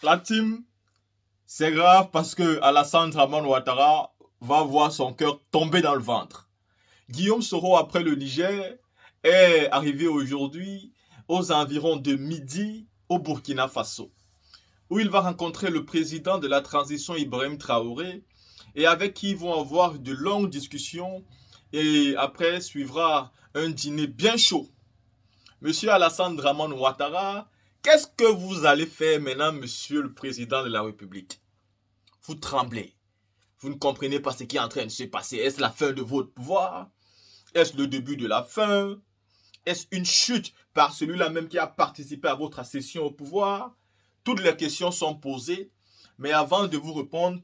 La team, c'est grave parce que Alassane Draman Ouattara va voir son cœur tomber dans le ventre. Guillaume Soro, après le Niger, est arrivé aujourd'hui aux environs de midi au Burkina Faso, où il va rencontrer le président de la transition Ibrahim Traoré et avec qui ils vont avoir de longues discussions et après suivra un dîner bien chaud. Monsieur Alassane Draman Ouattara, qu'est-ce que vous allez faire maintenant, monsieur le président de la République? Vous tremblez. Vous ne comprenez pas ce qui est en train de se passer. Est-ce la fin de votre pouvoir? Est-ce le début de la fin? Est-ce une chute par celui-là même qui a participé à votre accession au pouvoir? Toutes les questions sont posées, mais avant de vous répondre,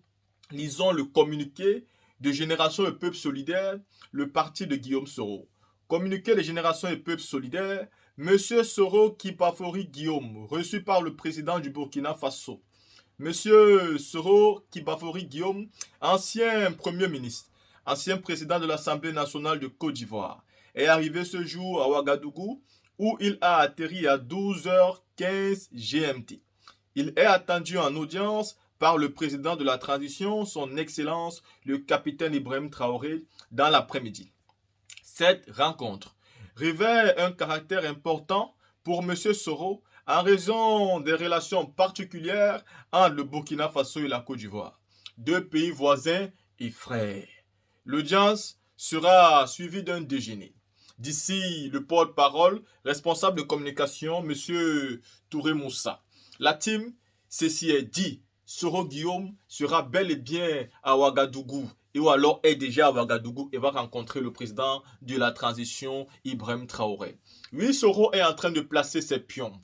lisons le communiqué de Génération et Peuple Solidaire, le parti de Guillaume Soro. Communiqué de Génération et Peuple Solidaire, Monsieur Soro Kibafori Guillaume, reçu par le président du Burkina Faso. Monsieur Soro Kibafori Guillaume, ancien Premier ministre, ancien président de l'Assemblée nationale de Côte d'Ivoire, est arrivé ce jour à Ouagadougou où il a atterri à 12h15 GMT. Il est attendu en audience par le président de la transition, son Excellence le capitaine Ibrahim Traoré, dans l'après-midi. Cette rencontre révèle un caractère important pour M. Soro en raison des relations particulières entre le Burkina Faso et la Côte d'Ivoire, deux pays voisins et frères. L'audience sera suivie d'un déjeuner. D'ici le porte-parole, responsable de communication, M. Touré Moussa. La team, ceci est dit, Soro Guillaume sera bel et bien à Ouagadougou ou alors est déjà à Ouagadougou et va rencontrer le président de la transition, Ibrahim Traoré. Oui, Soro est en train de placer ses pions.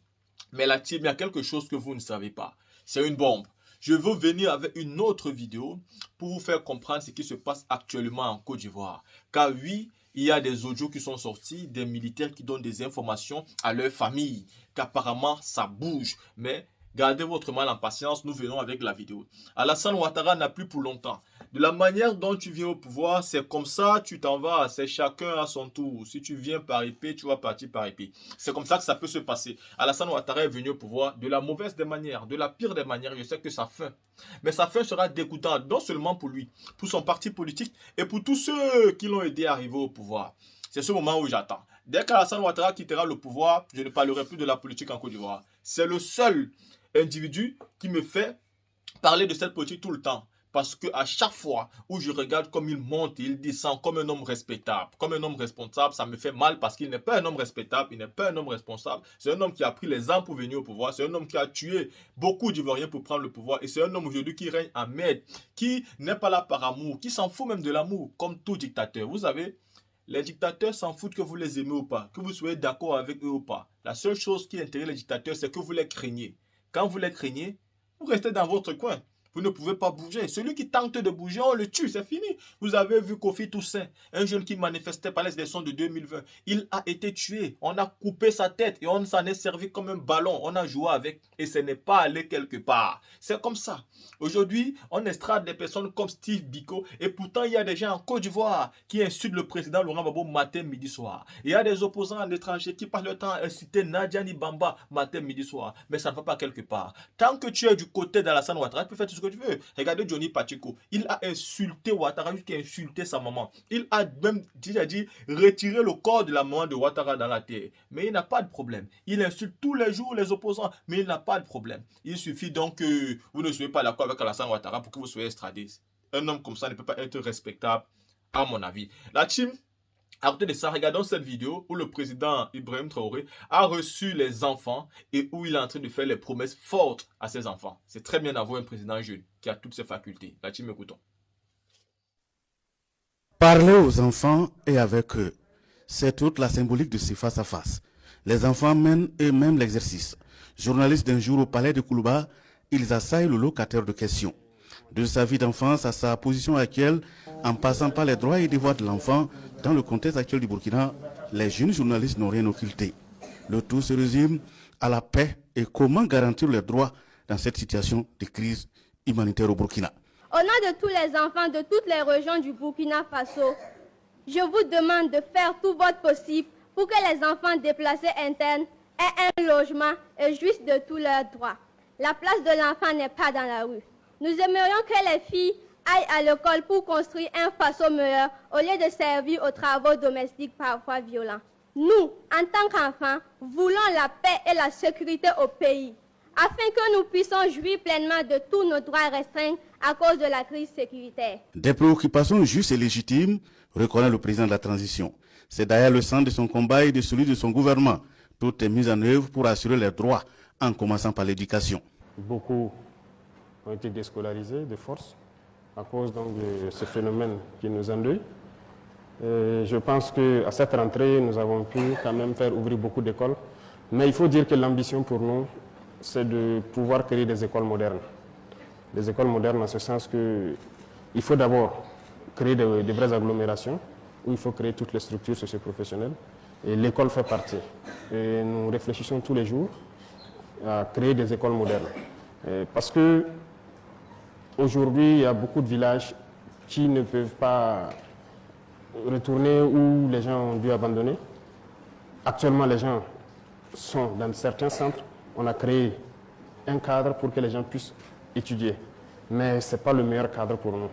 Mais la team, il y a quelque chose que vous ne savez pas. C'est une bombe. Je veux venir avec une autre vidéo pour vous faire comprendre ce qui se passe actuellement en Côte d'Ivoire. Car oui, il y a des audios qui sont sortis, des militaires qui donnent des informations à leur famille, qu'apparemment ça bouge. Mais gardez votre mal en patience, nous venons avec la vidéo. Alassane Ouattara n'a plus pour longtemps. De la manière dont tu viens au pouvoir, c'est comme ça, tu t'en vas, c'est chacun à son tour. Si tu viens par épée, tu vas partir par épée. C'est comme ça que ça peut se passer. Alassane Ouattara est venu au pouvoir de la mauvaise des manières, de la pire des manières. Je sais que sa fin. Mais sa fin sera dégoûtante, non seulement pour lui, pour son parti politique et pour tous ceux qui l'ont aidé à arriver au pouvoir. C'est ce moment où j'attends. Dès qu'Alassane Ouattara quittera le pouvoir, je ne parlerai plus de la politique en Côte d'Ivoire. C'est le seul individu qui me fait parler de cette politique tout le temps. Parce que à chaque fois où je regarde comme il monte et il descend comme un homme respectable, comme un homme responsable, ça me fait mal parce qu'il n'est pas un homme respectable, il n'est pas un homme responsable. C'est un homme qui a pris les armes pour venir au pouvoir. C'est un homme qui a tué beaucoup d'Ivoiriens pour prendre le pouvoir. Et c'est un homme aujourd'hui qui règne en maître, qui n'est pas là par amour, qui s'en fout même de l'amour, comme tout dictateur. Vous savez, les dictateurs s'en foutent que vous les aimez ou pas, que vous soyez d'accord avec eux ou pas. La seule chose qui intéresse les dictateurs, c'est que vous les craignez. Quand vous les craignez, vous restez dans votre coin. Vous ne pouvez pas bouger. Celui qui tente de bouger, on le tue, c'est fini. Vous avez vu Kofi Toussaint, un jeune qui manifestait par les élections de 2020. Il a été tué. On a coupé sa tête et on s'en est servi comme un ballon. On a joué avec et ce n'est pas allé quelque part. C'est comme ça. Aujourd'hui, on estrade des personnes comme Steve Biko et pourtant il y a des gens en Côte d'Ivoire qui insultent le président Laurent Gbagbo matin, midi, soir. Il y a des opposants à l'étranger qui passent le temps à inciter Nadia Nibamba matin, midi, soir. Mais ça ne va pas quelque part. Tant que tu es du côté d'Alassane Ouattara, tu peux faire tout ce que tu veux. Regardez Johnny Pacheco. Il a insulté Ouattara jusqu'à insulter sa maman. Il a même dit retirer le corps de la maman de Ouattara dans la terre. Mais il n'a pas de problème. Il insulte tous les jours les opposants, mais il n'a pas de problème. Il suffit donc que vous ne soyez pas d'accord avec Alassane Ouattara pour que vous soyez extradé. Un homme comme ça ne peut pas être respectable, à mon avis. La team, à côté de ça, regardons cette vidéo où le président Ibrahim Traoré a reçu les enfants et où il est en train de faire les promesses fortes à ses enfants. C'est très bien d'avoir un président jeune qui a toutes ses facultés. La team, écoutons. Parler aux enfants et avec eux, c'est toute la symbolique de ces face-à-face. Les enfants mènent eux-mêmes l'exercice. Journalistes d'un jour au palais de Koulouba, ils assaillent le locataire de questions. De sa vie d'enfance à sa position actuelle, en passant par les droits et devoirs de l'enfant, dans le contexte actuel du Burkina, les jeunes journalistes n'ont rien occulté. Le tout se résume à la paix et comment garantir les droits dans cette situation de crise humanitaire au Burkina. Au nom de tous les enfants de toutes les régions du Burkina Faso, je vous demande de faire tout votre possible pour que les enfants déplacés internes aient un logement et jouissent de tous leurs droits. La place de l'enfant n'est pas dans la rue. Nous aimerions que les filles aillent à l'école pour construire un Faso meilleur au lieu de servir aux travaux domestiques parfois violents. Nous, en tant qu'enfants, voulons la paix et la sécurité au pays, afin que nous puissions jouir pleinement de tous nos droits restreints à cause de la crise sécuritaire. Des préoccupations justes et légitimes, reconnaît le président de la transition. C'est d'ailleurs le centre de son combat et de celui de son gouvernement. Tout est mis en œuvre pour assurer les droits, en commençant par l'éducation. Beaucoup ont été déscolarisés de force à cause donc de ce phénomène qui nous endeuille. Je pense qu'à cette rentrée, nous avons pu quand même faire ouvrir beaucoup d'écoles. Mais il faut dire que l'ambition pour nous, c'est de pouvoir créer des écoles modernes. Des écoles modernes en ce sens qu'il faut d'abord créer des vraies agglomérations où il faut créer toutes les structures socio-professionnelles. Et l'école fait partie. Et nous réfléchissons tous les jours à créer des écoles modernes. Parce que aujourd'hui, il y a beaucoup de villages qui ne peuvent pas retourner où les gens ont dû abandonner. Actuellement, les gens sont dans certains centres. On a créé un cadre pour que les gens puissent étudier. Mais ce n'est pas le meilleur cadre pour nous.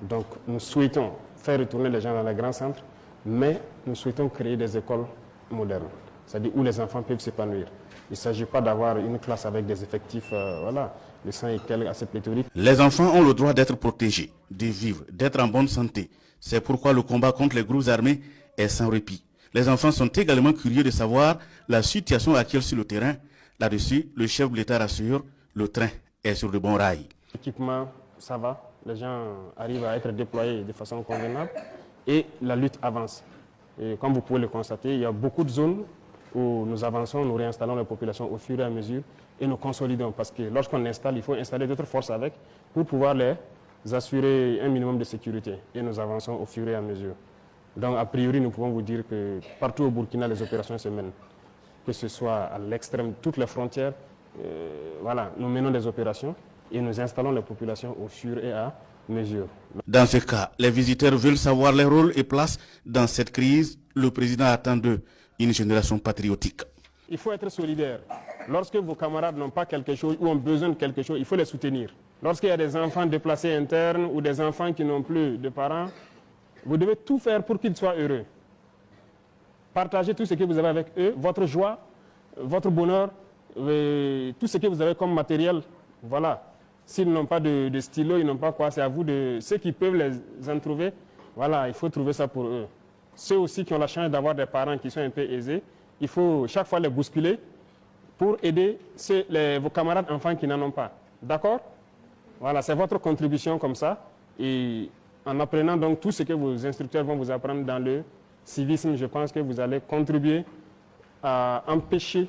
Donc, nous souhaitons faire retourner les gens dans les grands centres, mais nous souhaitons créer des écoles modernes, c'est-à-dire où les enfants peuvent s'épanouir. Il ne s'agit pas d'avoir une classe avec des effectifs de 100 et quelques assez pléthoriques. Les enfants ont le droit d'être protégés, de vivre, d'être en bonne santé. C'est pourquoi le combat contre les groupes armés est sans répit. Les enfants sont également curieux de savoir la situation actuelle sur le terrain. Là-dessus, le chef de l'État rassure, le train est sur de bons rails. L'équipement, ça va. Les gens arrivent à être déployés de façon convenable et la lutte avance. Et comme vous pouvez le constater, il y a beaucoup de zones où nous avançons, nous réinstallons la population au fur et à mesure et nous consolidons. Parce que lorsqu'on installe, il faut installer d'autres forces avec pour pouvoir les assurer un minimum de sécurité. Et nous avançons au fur et à mesure. Donc a priori, nous pouvons vous dire que partout au Burkina, les opérations se mènent. Que ce soit à l'extrême, toutes les frontières, nous menons des opérations et nous installons les populations au fur et à mesure. Dans ce cas, les visiteurs veulent savoir les rôles et places dans cette crise. Le président attend d'eux une génération patriotique. Il faut être solidaire. Lorsque vos camarades n'ont pas quelque chose ou ont besoin de quelque chose, il faut les soutenir. Lorsqu'il y a des enfants déplacés internes ou des enfants qui n'ont plus de parents, vous devez tout faire pour qu'ils soient heureux. Partagez tout ce que vous avez avec eux, votre joie, votre bonheur, tout ce que vous avez comme matériel. Voilà. S'ils n'ont pas de stylo, ils n'ont pas quoi, c'est à vous de... Ceux qui peuvent les en trouver, voilà, il faut trouver ça pour eux. Ceux aussi qui ont la chance d'avoir des parents qui sont un peu aisés, il faut chaque fois les bousculer pour aider vos camarades enfants qui n'en ont pas. D'accord? Voilà, c'est votre contribution comme ça. Et en apprenant donc tout ce que vos instructeurs vont vous apprendre dans le civisme, je pense que vous allez contribuer à empêcher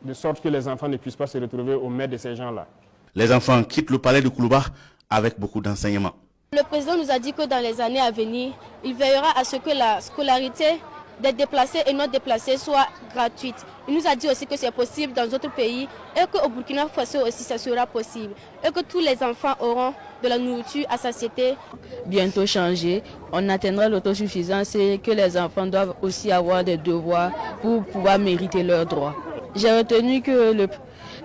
de sorte que les enfants ne puissent pas se retrouver au maître de ces gens-là. Les enfants quittent le palais de Koulouba avec beaucoup d'enseignements. Le président nous a dit que dans les années à venir, il veillera à ce que la scolarité des déplacés et non déplacés soit gratuite. Il nous a dit aussi que c'est possible dans d'autres pays et qu'au Burkina Faso aussi ça sera possible. Et que tous les enfants auront de la nourriture à satiété. Bientôt changer, on atteindra l'autosuffisance et que les enfants doivent aussi avoir des devoirs pour pouvoir mériter leurs droits. J'ai retenu que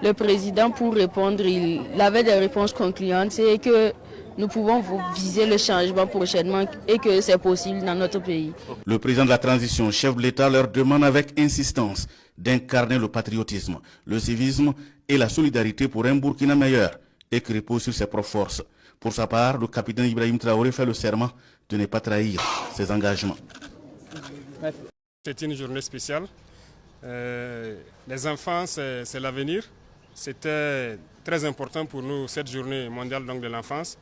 le président, pour répondre, il avait des réponses concluantes et que nous pouvons viser le changement prochainement et que c'est possible dans notre pays. Le président de la transition, chef de l'État, leur demande avec insistance d'incarner le patriotisme, le civisme et la solidarité pour un Burkina meilleur et qui repose sur ses propres forces. Pour sa part, le capitaine Ibrahim Traoré fait le serment de ne pas trahir ses engagements. C'est une journée spéciale. Les enfants, c'est l'avenir. C'était très important pour nous, cette journée mondiale donc, de l'enfance,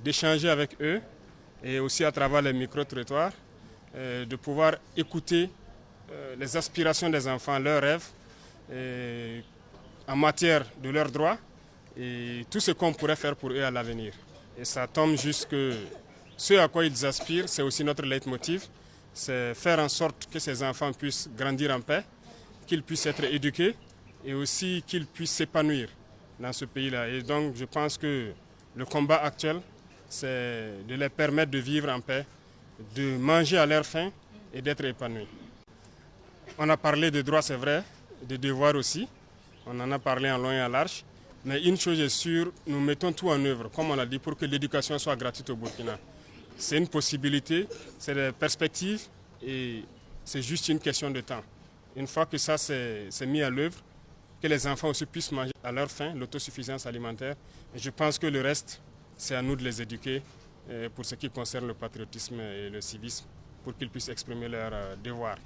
d'échanger avec eux et aussi à travers les micro-trottoirs, de pouvoir écouter les aspirations des enfants, leurs rêves en matière de leurs droits et tout ce qu'on pourrait faire pour eux à l'avenir. Et ça tombe juste que ce à quoi ils aspirent, c'est aussi notre leitmotiv, c'est faire en sorte que ces enfants puissent grandir en paix, qu'ils puissent être éduqués et aussi qu'ils puissent s'épanouir dans ce pays-là. Et donc je pense que le combat actuel, c'est de les permettre de vivre en paix, de manger à leur faim et d'être épanouis. On a parlé de droits, c'est vrai, de devoirs aussi. On en a parlé en long et en large. Mais une chose est sûre, nous mettons tout en œuvre, comme on l'a dit, pour que l'éducation soit gratuite au Burkina. C'est une possibilité, c'est des perspectives et c'est juste une question de temps. Une fois que ça c'est mis à l'œuvre, que les enfants aussi puissent manger à leur faim, l'autosuffisance alimentaire. Et je pense que le reste, c'est à nous de les éduquer pour ce qui concerne le patriotisme et le civisme, pour qu'ils puissent exprimer leurs devoirs.